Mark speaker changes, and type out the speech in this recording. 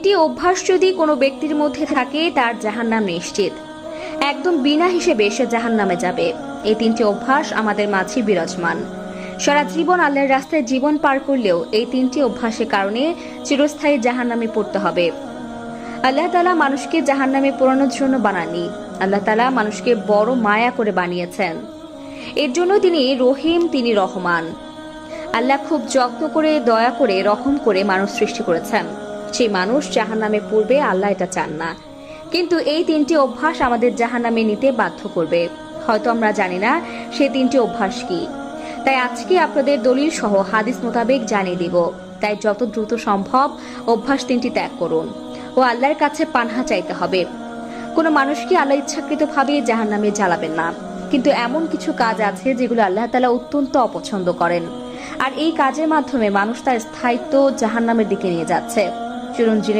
Speaker 1: তিনটি অভ্যাস যদি কোনো ব্যক্তির মধ্যে থাকে তার জাহান্নাম নিশ্চিত। একদম বিনা হিসেবে সে জাহান্নামে যাবে। এই তিনটি অভ্যাস আমাদের মাঝে বিরাজমান। সারা জীবন আল্লাহর রাস্তায় জীবন পার করলেও এই তিনটি অভ্যাসের কারণে চিরস্থায়ী জাহান্নামে পড়তে হবে। আল্লাহ তাআলা মানুষকে জাহান্নামে পোড়ানোর জন্য বানাননি। আল্লাহ তাআলা মানুষকে বড় মায়া করে বানিয়েছেন। এর জন্য তিনি রহিম, তিনি রহমান। আল্লাহ খুব যত্ন করে, দয়া করে, রহম করে মানুষ সৃষ্টি করেছেন। সেই মানুষ জাহান্নামে পড়বে, আল্লাহ এটা চান না। কিন্তু এই তিনটি অভ্যাস আমাদের জাহান্নামে নিতে বাধ্য করবে। হয়তো আমরা জানি না সেই তিনটি অভ্যাস কি। তাই আজকে আপনাদের দলিল সহ হাদিস মোতাবেক জানিয়ে দিব। তাই যত দ্রুত সম্ভব অভ্যাস তিনটি ত্যাগ করুন ও আল্লাহর কাছে পানাহ চাইতে হবে। কোনো মানুষকে আল্লাহ ইচ্ছাকৃতভাবে জাহান্নামে জ্বালাবেন না। কিন্তু এমন কিছু কাজ আছে যেগুলো আল্লাহ তাআলা অত্যন্ত অপছন্দ করেন, আর এই কাজের মাধ্যমে মানুষ তার স্থায়িত্ব জাহান্নামের দিকে নিয়ে যাচ্ছে। চলুন